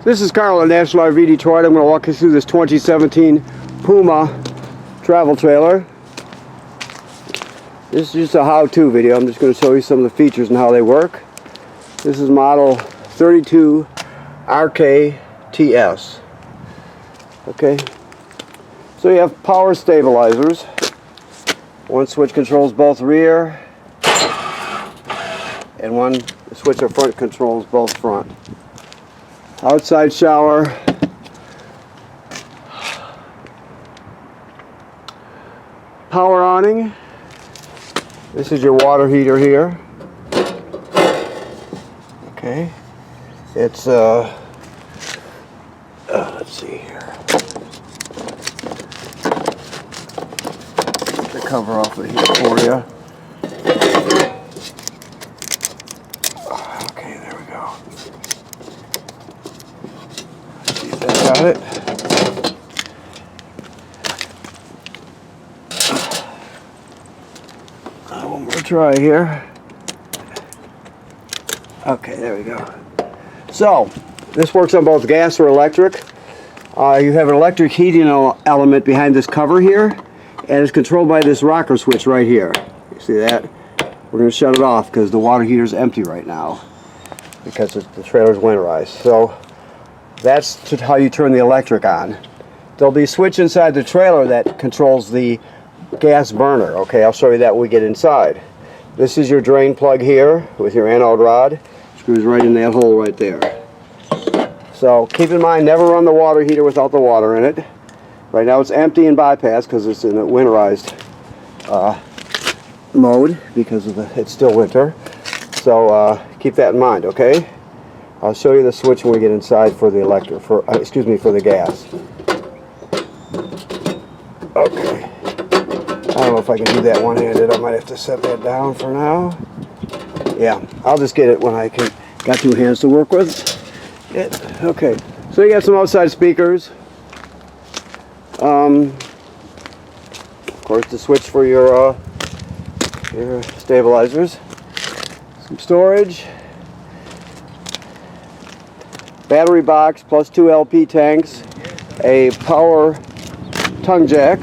This is Carl at National RV Detroit. I'm going to walk you through this 2017 Puma travel trailer. This is just a how-to video. I'm just going to show you some of the features and how they work. This is model 32 RKTS. Okay, so you have power stabilizers. One switch controls both rear, and one switch up front controls both front. Outside shower, power awning. This is your water heater here. Okay, it's let's see here. Get the cover off of here for you. Okay, there we go. See if that got it. One more try here. Okay, there we go. So, this works on both gas or electric. You have an electric heating element behind this cover here, and it's controlled by this rocker switch right here. You see that? We're going to shut it off because the water heater is empty right now because the trailer is winterized. So that's how you turn the electric on. There'll be a switch inside the trailer that controls the gas burner. Okay, I'll show you that when we get inside. This is your drain plug here with your anode rod. Screws right in that hole right there. So keep in mind, never run the water heater without the water in it. Right now it's empty and bypassed because it's in a winterized mode because of it's still winter. So keep that in mind, okay? I'll show you the switch when we get inside for the electric, for the gas. Okay. I don't know if I can do that one-handed. I might have to set that down for now. Yeah, I'll just get it when I got two hands to work with. Okay, so you got some outside speakers. Of course, the switch for your stabilizers. Some storage. Battery box plus 2 LP tanks. A power tongue jack.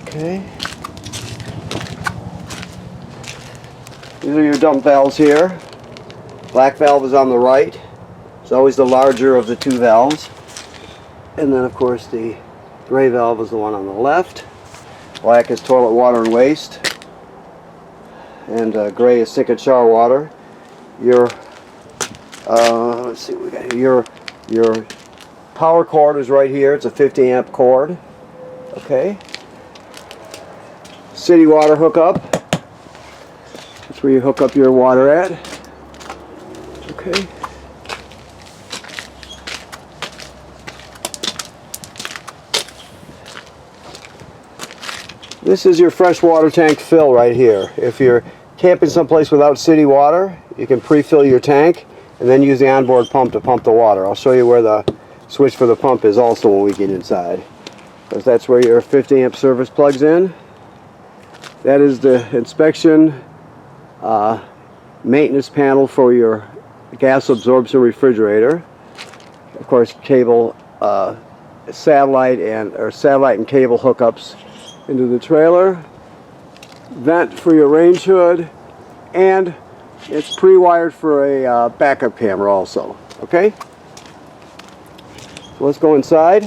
Okay. These are your dump valves here. Black valve is on the right. It's always the larger of the two valves. And then of course the gray valve is the one on the left. Black is toilet water and waste. And gray is sink and shower water. Your let's see what we got here. Your power cord is right here. It's a 50 amp cord. Okay. City water hookup. That's where you hook up your water at. Okay. This is your fresh water tank fill right here. If you're camping someplace without city water, you can pre-fill your tank and then use the onboard pump to pump the water. I'll show you where the switch for the pump is also when we get inside, because that's where your 50 amp service plugs in. That is the inspection maintenance panel for your gas absorption refrigerator. Of course, cable, satellite and cable hookups into the trailer. Vent for your range hood, and it's pre-wired for a backup camera also. Okay, so let's go inside.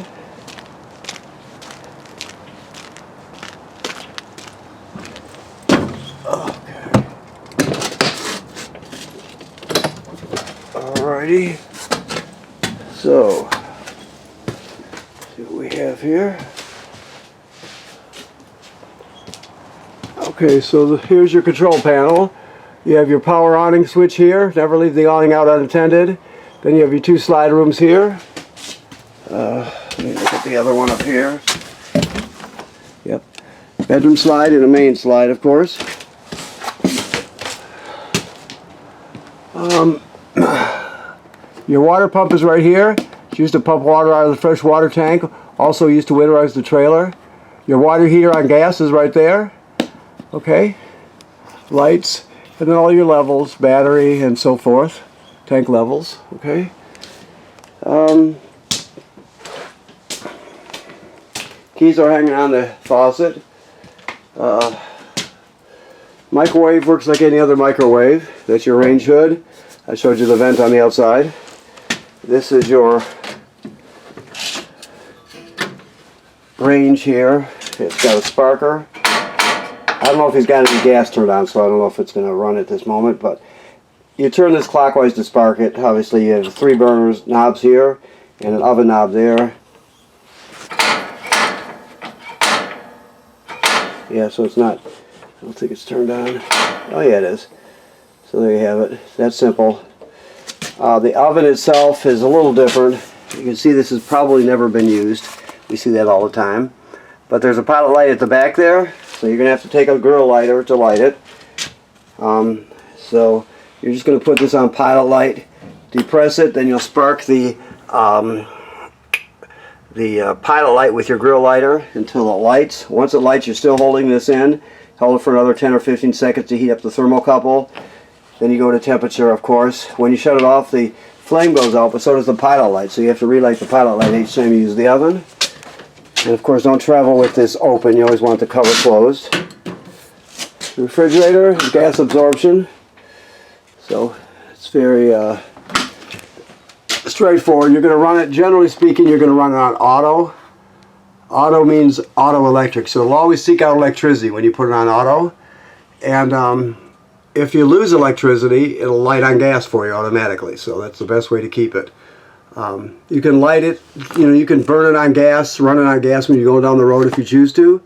Okay. Alrighty. So, let's see what we have here. Okay, so here's your control panel. You have your power awning switch here. Never leave the awning out unattended. Then you have your two slide rooms here. Let me look at the other one up here. Yep. Bedroom slide and a main slide, of course. Your water pump is right here. It's used to pump water out of the fresh water tank. Also used to winterize the trailer. Your water heater on gas is right there. Okay. Lights. And then all your levels, battery and so forth, tank levels, okay? Keys are hanging on the faucet. Microwave works like any other microwave. That's your range hood. I showed you the vent on the outside. This is your range here. It's got a sparker. I don't know if he's got any gas turned on, so I don't know if it's going to run at this moment, but you turn this clockwise to spark it. Obviously you have 3 burners knobs here and an oven knob there. Yeah, so it's not, I don't think it's turned on. Oh yeah, it is. So there you have it. That's simple. The oven itself is a little different. You can see this has probably never been used. We see that all the time. But there's a pilot light at the back there, so you're going to have to take a grill lighter to light it. So you're just going to put this on pilot light, depress it, then you'll spark the pilot light with your grill lighter until it lights. Once it lights, you're still holding this in. Hold it for another 10 or 15 seconds to heat up the thermocouple. Then you go to temperature, of course. When you shut it off, the flame goes out, but so does the pilot light. So you have to relight the pilot light each time you use the oven. And of course, don't travel with this open. You always want the cover closed. The refrigerator is gas absorption. So it's very straightforward. You're going to run it, generally speaking, you're going to run it on auto. Auto means auto electric. So it'll always seek out electricity when you put it on auto. And if you lose electricity, it'll light on gas for you automatically. So that's the best way to keep it. You can light it, you can burn it on gas, run it on gas when you go down the road if you choose to,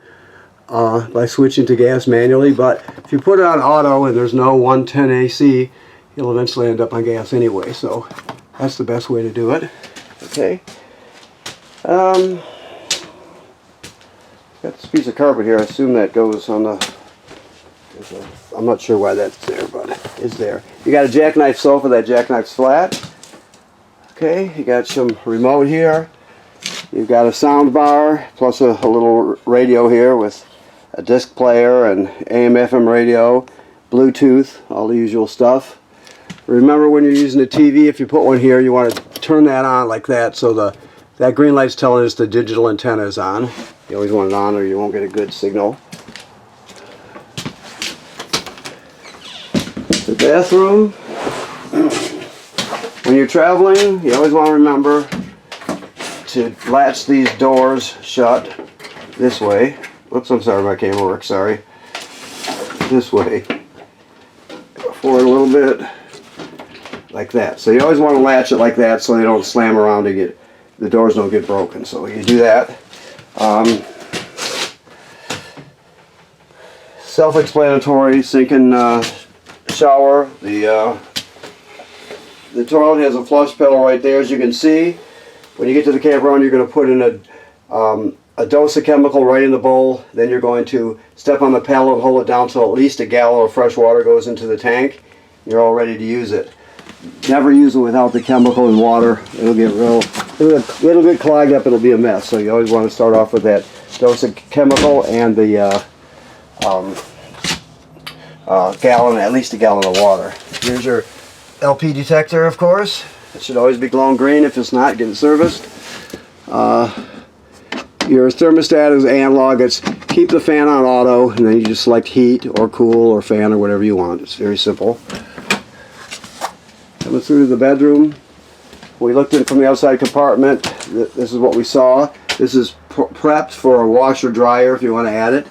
by switching to gas manually. But if you put it on auto and there's no 110 AC, you'll eventually end up on gas anyway. So that's the best way to do it. Okay. Got this piece of carpet here. I assume that goes on the... I'm not sure why that's there, but it's there. You got a jackknife sofa. That jackknife's flat. Okay, you got some remote here. You've got a sound bar plus a little radio here with a disc player and AM/FM radio, Bluetooth, all the usual stuff. Remember, when you're using a TV, if you put one here, you want to turn that on like that, so that green light's telling us the digital antenna is on. You always want it on or you won't get a good signal. The bathroom. When you're traveling, you always want to remember to latch these doors shut this way. Whoops, I'm sorry, my camera works, sorry. This way. Go forward a little bit. Like that. So you always want to latch it like that so they don't slam around to get, the doors don't get broken. So you do that. Self-explanatory, sink and shower. The toilet has a flush pedal right there, as you can see. When you get to the campground, you're going to put in a dose of chemical right in the bowl. Then you're going to step on the paddle and hold it down till at least a gallon of fresh water goes into the tank. You're all ready to use it. Never use it without the chemical and water. It'll get clogged up. It'll be a mess. So you always want to start off with that dose of chemical and the gallon, at least a gallon of water. Here's your LP detector, of course. It should always be glowing green. If it's not, get it serviced. Your thermostat is analog. It's keep the fan on auto, and then you just select heat or cool or fan or whatever you want. It's very simple. Coming through to the bedroom. We looked in from the outside compartment. This is what we saw. This is prepped for a washer dryer if you want to add it.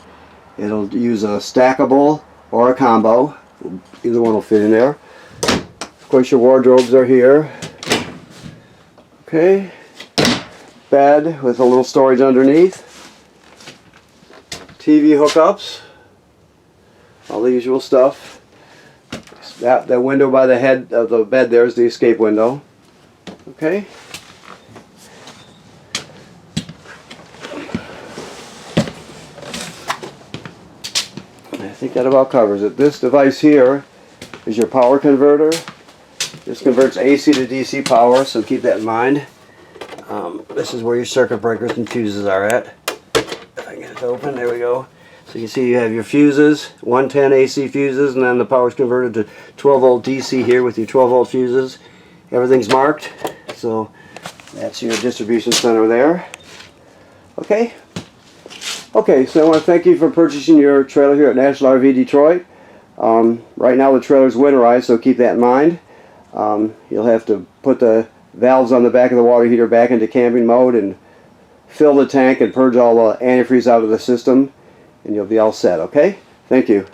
It'll use a stackable or a combo. Either one will fit in there. Of course, your wardrobes are here. Okay. Bed with a little storage underneath. TV hookups. All the usual stuff. That window by the head of the bed there is the escape window. Okay. I think that about covers it. This device here is your power converter. This converts AC to DC power, so keep that in mind. This is where your circuit breakers and fuses are at. If I can get it open, there we go. So you see you have your fuses, 110 AC fuses, and then the power's converted to 12 volt DC here with your 12 volt fuses. Everything's marked, so that's your distribution center there. Okay. Okay, so I want to thank you for purchasing your trailer here at National RV Detroit. Right now the trailer's winterized, so keep that in mind. You'll have to put the valves on the back of the water heater back into camping mode and fill the tank and purge all the antifreeze out of the system, and you'll be all set, okay? Thank you.